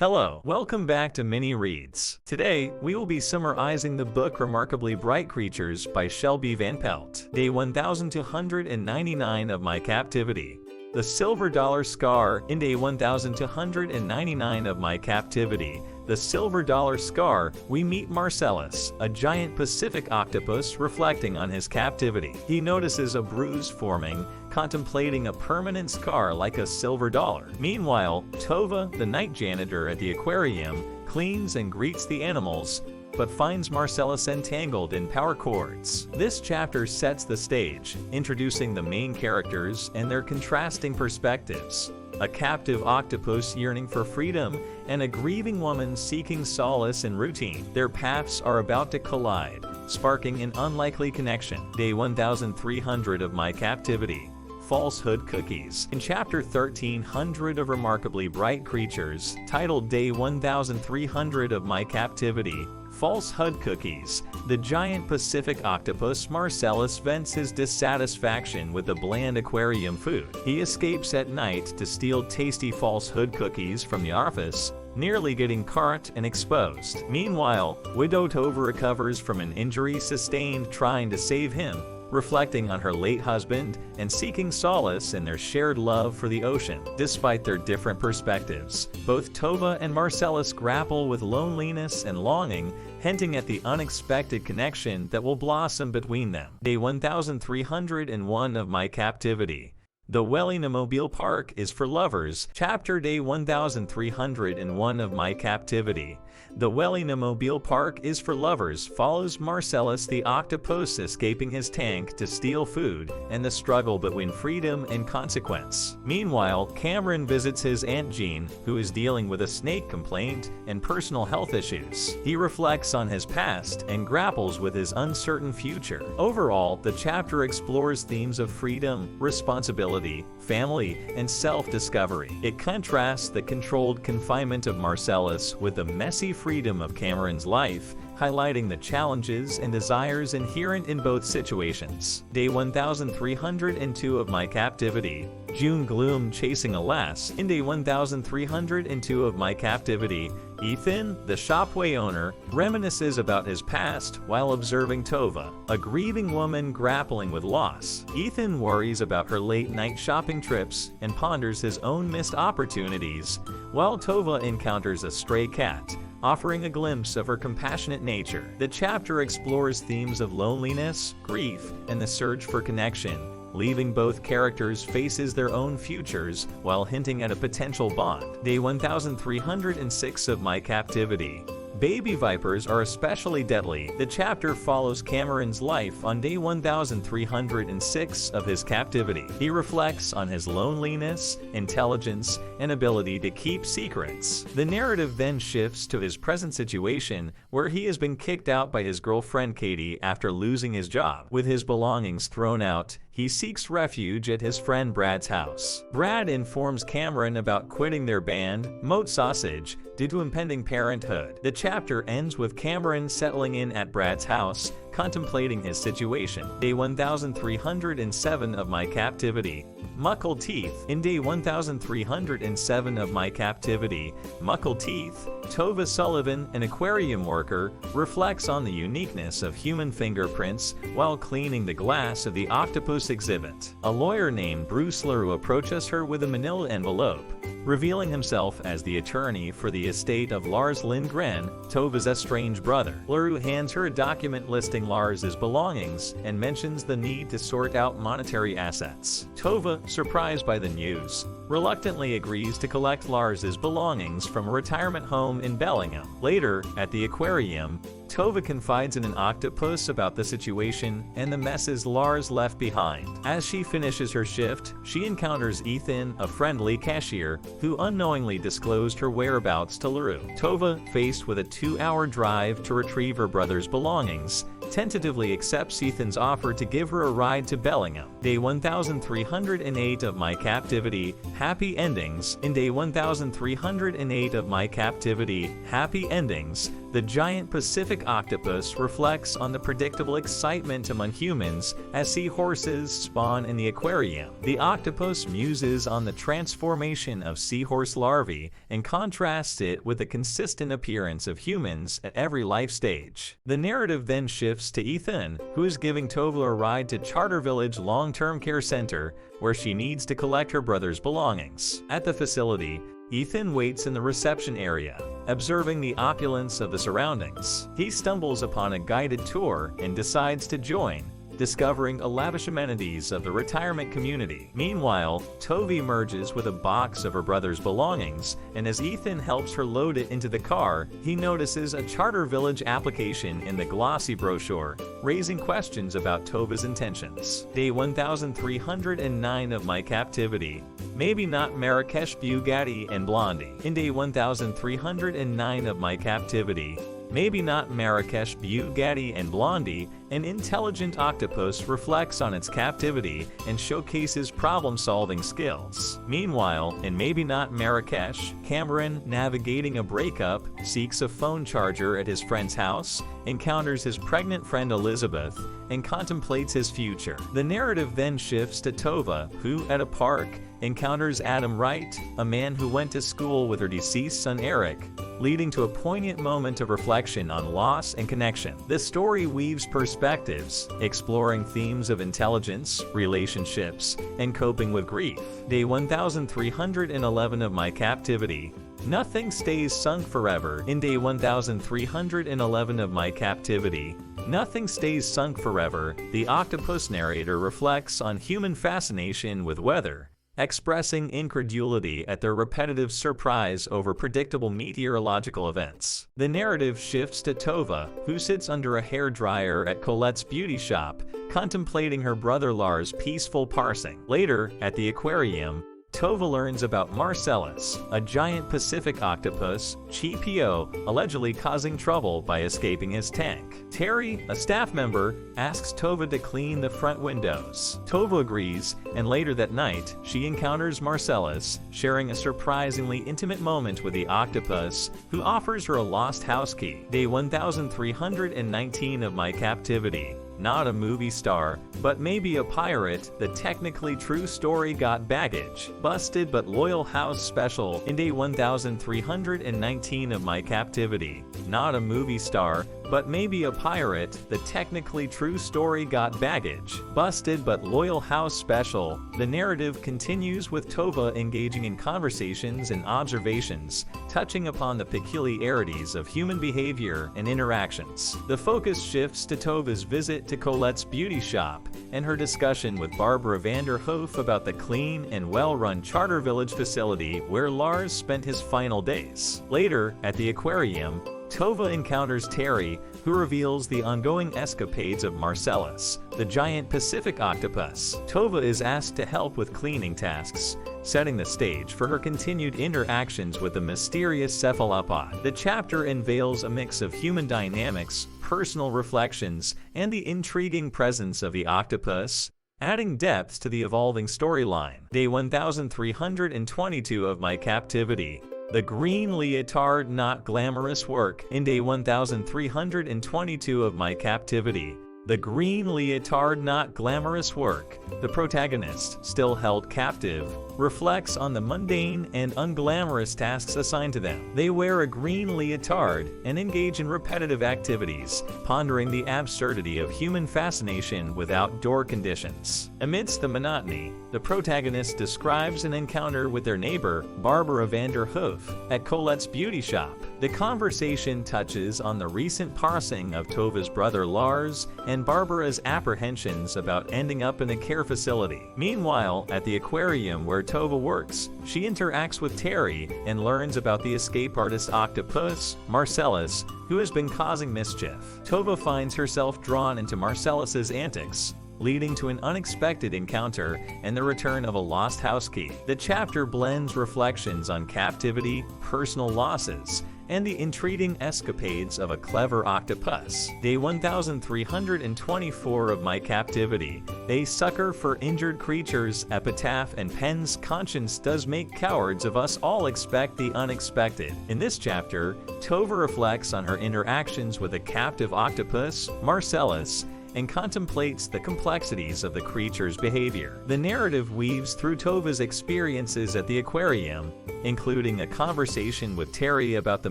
Hello, welcome back to Mini Reads. Today, we will be summarizing the book Remarkably Bright Creatures by Shelby Van Pelt. Day 1299 of my captivity. The Silver Dollar Scar. In day 1299 of my captivity, the Silver Dollar Scar, we meet Marcellus, a giant Pacific octopus reflecting on his captivity. He notices a bruise forming, contemplating a permanent scar like a silver dollar. Meanwhile, Tova, the night janitor at the aquarium, cleans and greets the animals, but finds Marcellus entangled in power cords. This chapter sets the stage, introducing the main characters and their contrasting perspectives. A captive octopus yearning for freedom, and a grieving woman seeking solace in routine. Their paths are about to collide, sparking an unlikely connection. Day 1300 of my captivity. Falsehood Cookies. In chapter 1300 of Remarkably Bright Creatures, titled Day 1300 of my captivity, Falsehood Cookies, the giant Pacific octopus Marcellus vents his dissatisfaction with the bland aquarium food. He escapes at night to steal tasty falsehood cookies from the office, nearly getting caught and exposed. Meanwhile, Widow Tova recovers from an injury sustained trying to save him, reflecting on her late husband and seeking solace in their shared love for the ocean. Despite their different perspectives, both Tova and Marcellus grapple with loneliness and longing, hinting at the unexpected connection that will blossom between them. Day 1301 of my captivity. The Remarkably Park is for lovers. Chapter Day 1301 of my captivity. The Remarkably Park is for lovers follows Marcellus the octopus escaping his tank to steal food and the struggle between freedom and consequence. Meanwhile, Cameron visits his Aunt Jean, who is dealing with a snake complaint and personal health issues. He reflects on his past and grapples with his uncertain future. Overall, the chapter explores themes of freedom, responsibility, family, and self-discovery. It contrasts the controlled confinement of Marcellus with the messy freedom of Cameron's life, highlighting the challenges and desires inherent in both situations. Day 1302 of my captivity. June Gloom Chasing a Lass. In day 1302 of my captivity, Ethan, the shopway owner, reminisces about his past while observing Tova, a grieving woman grappling with loss. Ethan worries about her late-night shopping trips and ponders his own missed opportunities, while Tova encounters a stray cat, offering a glimpse of her compassionate nature. The chapter explores themes of loneliness, grief, and the search for connection, leaving both characters faces their own futures while hinting at a potential bond. Day 1306 of my captivity. Baby vipers are especially deadly. The chapter follows Cameron's life on day 1306 of his captivity. He reflects on his loneliness, intelligence, and ability to keep secrets. The narrative then shifts to his present situation, where he has been kicked out by his girlfriend Katie after losing his job. With his belongings thrown out, he seeks refuge at his friend Brad's house. Brad informs Cameron about quitting their band, Moat Sausage, due to impending parenthood. The chapter ends with Cameron settling in at Brad's house, contemplating his situation. Day 1307 of my captivity. Muckle Teeth. In day 1307 of my captivity, Muckle Teeth, Tova Sullivan, an aquarium worker, reflects on the uniqueness of human fingerprints while cleaning the glass of the octopus exhibit. A lawyer named Bruce LaRue approaches her with a manila envelope, revealing himself as the attorney for the estate of Lars Lindgren, Tova's estranged brother. LaRue hands her a document listing Lars's belongings and mentions the need to sort out monetary assets. Tova, surprised by the news, reluctantly agrees to collect Lars's belongings from a retirement home in Bellingham. Later, at the aquarium, Tova confides in an octopus about the situation and the messes Lars left behind. As she finishes her shift, she encounters Ethan, a friendly cashier, who unknowingly disclosed her whereabouts to LaRue. Tova, faced with a 2-hour drive to retrieve her brother's belongings, tentatively accepts Ethan's offer to give her a ride to Bellingham. Day 1308 of my captivity. Happy Endings. In day 1308 of my captivity, Happy Endings, The giant Pacific octopus reflects on the predictable excitement among humans as seahorses spawn in the aquarium. The octopus muses on the transformation of seahorse larvae and contrasts it with the consistent appearance of humans at every life stage. The narrative then shifts to Ethan, who is giving Tova a ride to Charter Village Long-Term Care Center, where she needs to collect her brother's belongings. At the facility, Ethan waits in the reception area, observing the opulence of the surroundings. He stumbles upon a guided tour and decides to join, discovering the lavish amenities of the retirement community. Meanwhile, Tova emerges with a box of her brother's belongings, and as Ethan helps her load it into the car, he notices a Charter Village application in the glossy brochure, raising questions about Tova's intentions. Day 1309 of my captivity. Maybe not Marrakesh, Bugatti, and Blondie. In day 1309 of my captivity, maybe not Marrakesh, Bugatti, and Blondie, an intelligent octopus reflects on its captivity and showcases problem-solving skills. Meanwhile, in maybe not Marrakesh, Cameron, navigating a breakup, seeks a phone charger at his friend's house, encounters his pregnant friend Elizabeth, and contemplates his future. The narrative then shifts to Tova, who, at a park, encounters Adam Wright, a man who went to school with her deceased son Eric, leading to a poignant moment of reflection on loss and connection. This story weaves perspectives, exploring themes of intelligence, relationships, and coping with grief. Day 1311 of my captivity. Nothing stays sunk forever. In day 1311 of my captivity, nothing stays sunk forever, the octopus narrator reflects on human fascination with weather, expressing incredulity at their repetitive surprise over predictable meteorological events. The narrative shifts to Tova, who sits under a hairdryer at Colette's beauty shop, contemplating her brother Lars' peaceful parsing. Later, at the aquarium, Tova learns about Marcellus, a giant Pacific octopus, GPO, allegedly causing trouble by escaping his tank. Terry, a staff member, asks Tova to clean the front windows. Tova agrees, and later that night, she encounters Marcellus, sharing a surprisingly intimate moment with the octopus, who offers her a lost house key. Day 1319 of my captivity. Not a movie star, but maybe a pirate, the technically true story got baggage. Busted but loyal house special. In day 1319 of my captivity. Not a movie star, but maybe a pirate, the technically true story got baggage. Busted but loyal house special. The narrative continues with Tova engaging in conversations and observations, touching upon the peculiarities of human behavior and interactions. The focus shifts to Tova's visit to Colette's beauty shop and her discussion with Barbara Vander Hoof about the clean and well-run Charter Village facility where Lars spent his final days. Later, at the aquarium, Tova encounters Terry, who reveals the ongoing escapades of Marcellus, the giant Pacific octopus. Tova is asked to help with cleaning tasks, setting the stage for her continued interactions with the mysterious cephalopod. The chapter unveils a mix of human dynamics, personal reflections, and the intriguing presence of the octopus, adding depth to the evolving storyline. Day 1322 of my captivity. The green leotard, not glamorous work. In day 1322 of my captivity. The green leotard, not glamorous work. The protagonist, still held captive, reflects on the mundane and unglamorous tasks assigned to them. They wear a green leotard and engage in repetitive activities, pondering the absurdity of human fascination with outdoor conditions. Amidst the monotony, the protagonist describes an encounter with their neighbor, Barbara Vander Hoof, at Colette's beauty shop. The conversation touches on the recent passing of Tova's brother Lars and Barbara's apprehensions about ending up in a care facility. Meanwhile, at the aquarium where Tova works, she interacts with Terry and learns about the escape artist octopus, Marcellus, who has been causing mischief. Tova finds herself drawn into Marcellus's antics, leading to an unexpected encounter and the return of a lost house key. The chapter blends reflections on captivity, personal losses, and the intriguing escapades of a clever octopus. Day 1324 of My Captivity. A sucker for injured creatures, epitaph and pen's conscience does make cowards of us all expect the unexpected. In this chapter, Tova reflects on her interactions with a captive octopus, Marcellus, and contemplates the complexities of the creature's behavior. The narrative weaves through Tova's experiences at the aquarium, including a conversation with Terry about the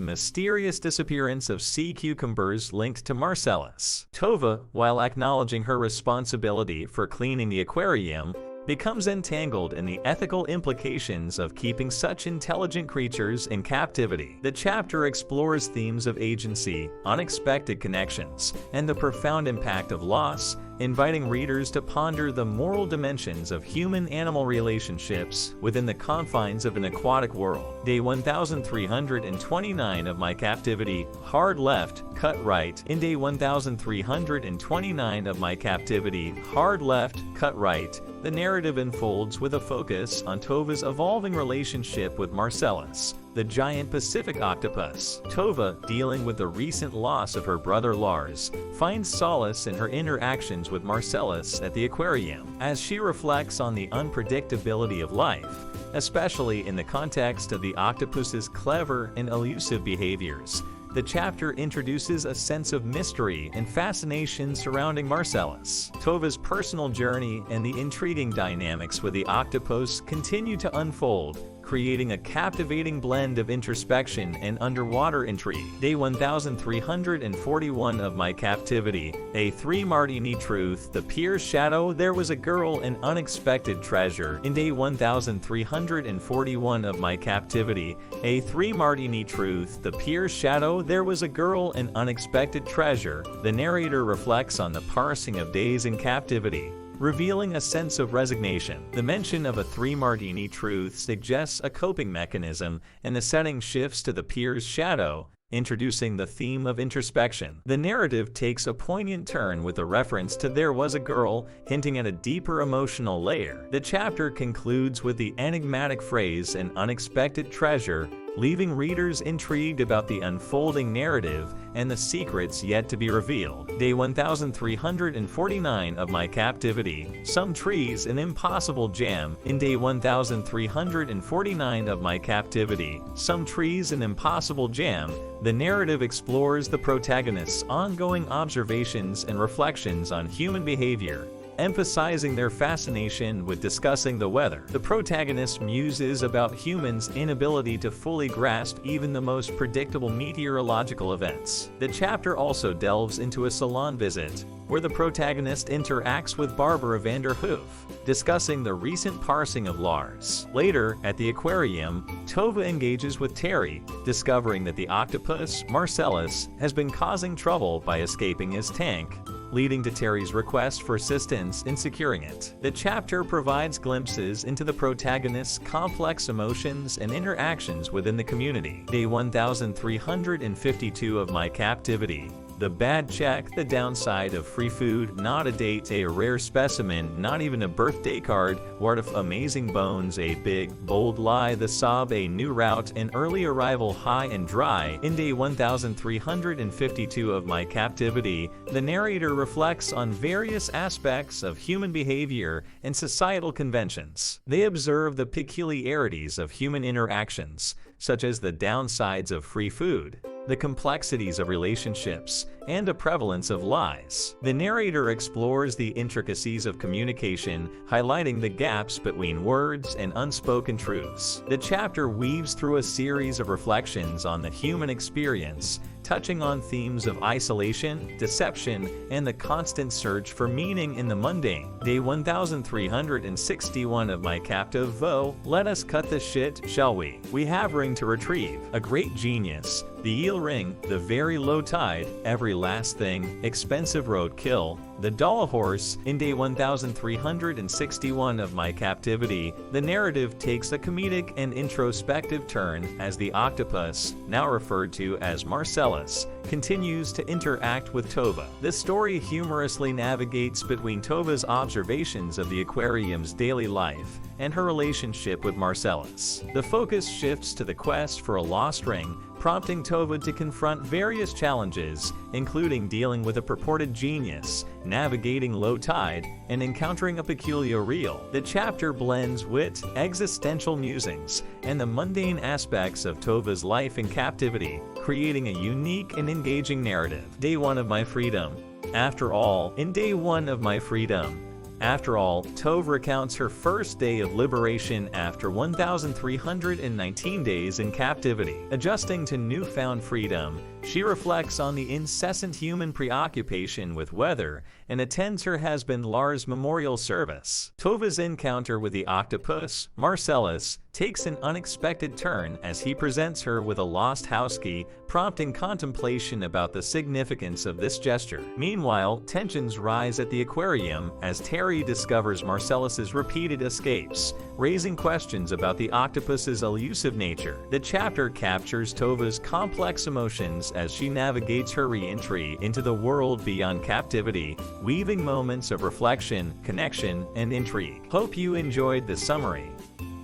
mysterious disappearance of sea cucumbers linked to Marcellus. Tova, while acknowledging her responsibility for cleaning the aquarium, becomes entangled in the ethical implications of keeping such intelligent creatures in captivity. The chapter explores themes of agency, unexpected connections, and the profound impact of loss, inviting readers to ponder the moral dimensions of human-animal relationships within the confines of an aquatic world. Day 1329 of My Captivity. Hard left, cut right. In day 1329 of My Captivity, hard left, cut right, the narrative unfolds with a focus on Tova's evolving relationship with Marcellus, the giant Pacific octopus. Tova, dealing with the recent loss of her brother Lars, finds solace in her interactions with Marcellus at the aquarium. As she reflects on the unpredictability of life, especially in the context of the octopus's clever and elusive behaviors, the chapter introduces a sense of mystery and fascination surrounding Marcellus. Tova's personal journey and the intriguing dynamics with the octopus continue to unfold, creating a captivating blend of introspection and underwater intrigue. Day 1341 of My Captivity. A 3 Martini Truth, The Pier's Shadow, There Was a Girl, An Unexpected Treasure. In day 1341 of My Captivity. A 3 Martini Truth, The Pier's Shadow, There Was a Girl, An Unexpected Treasure. The narrator reflects on the parsing of days in captivity, revealing a sense of resignation. The mention of a 3 Martini Truth suggests a coping mechanism, and the setting shifts to the pier's shadow, introducing the theme of introspection. The narrative takes a poignant turn with a reference to There Was a Girl, hinting at a deeper emotional layer. The chapter concludes with the enigmatic phrase, An Unexpected Treasure, leaving readers intrigued about the unfolding narrative and the secrets yet to be revealed. Day 1349 of My Captivity. Some Trees, An Impossible Jam. In day 1349 of My Captivity. Some Trees, An Impossible Jam, the narrative explores the protagonist's ongoing observations and reflections on human behavior, emphasizing their fascination with discussing the weather. The protagonist muses about humans' inability to fully grasp even the most predictable meteorological events. The chapter also delves into a salon visit, where the protagonist interacts with Barbara Vanderhoof, discussing the recent parsing of Lars. Later, at the aquarium, Tova engages with Terry, discovering that the octopus, Marcellus, has been causing trouble by escaping his tank, leading to Terry's request for assistance in securing it. The chapter provides glimpses into the protagonist's complex emotions and interactions within the community. Day 1352 of My Captivity. The Bad Check, The Downside of Free Food, Not a Date, A Rare Specimen, Not Even a Birthday Card, What If Amazing Bones, A Big, Bold Lie, The Sob, A New Route, An Early Arrival, High and Dry. In day 1352 of My Captivity, the narrator reflects on various aspects of human behavior and societal conventions. They observe the peculiarities of human interactions, such as the downsides of free food, the complexities of relationships, and the prevalence of lies. The narrator explores the intricacies of communication, highlighting the gaps between words and unspoken truths. The chapter weaves through a series of reflections on the human experience, touching on themes of isolation, deception, and the constant search for meaning in the mundane. Day 1361 of My Captive Voe. Let us cut this shit, shall we? We have ring to retrieve. A great genius. The eel ring, the very low tide, every last thing, expensive road kill, The Doll Horse. In day 1361 of my captivity, the narrative takes a comedic and introspective turn as the octopus, now referred to as Marcellus, continues to interact with Tova. The story humorously navigates between Tova's observations of the aquarium's daily life and her relationship with Marcellus. The focus shifts to the quest for a lost ring, prompting Tova to confront various challenges, including dealing with a purported genius, navigating low tide, and encountering a peculiar reel. The chapter blends wit, existential musings, and the mundane aspects of Tova's life in captivity, creating a unique and engaging narrative. Day 1 of my freedom. After all, in day 1 of my freedom, Tova recounts her first day of liberation after 1,319 days in captivity. Adjusting to newfound freedom, she reflects on the incessant human preoccupation with weather and attends her husband Lars' memorial service. Tova's encounter with the octopus, Marcellus, takes an unexpected turn as he presents her with a lost house key, prompting contemplation about the significance of this gesture. Meanwhile, tensions rise at the aquarium as Terry discovers Marcellus's repeated escapes, raising questions about the octopus's elusive nature. The chapter captures Tova's complex emotions as she navigates her re-entry into the world beyond captivity, weaving moments of reflection, connection, and intrigue. Hope you enjoyed the summary.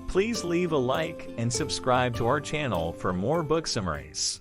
Please leave a like and subscribe to our channel for more book summaries.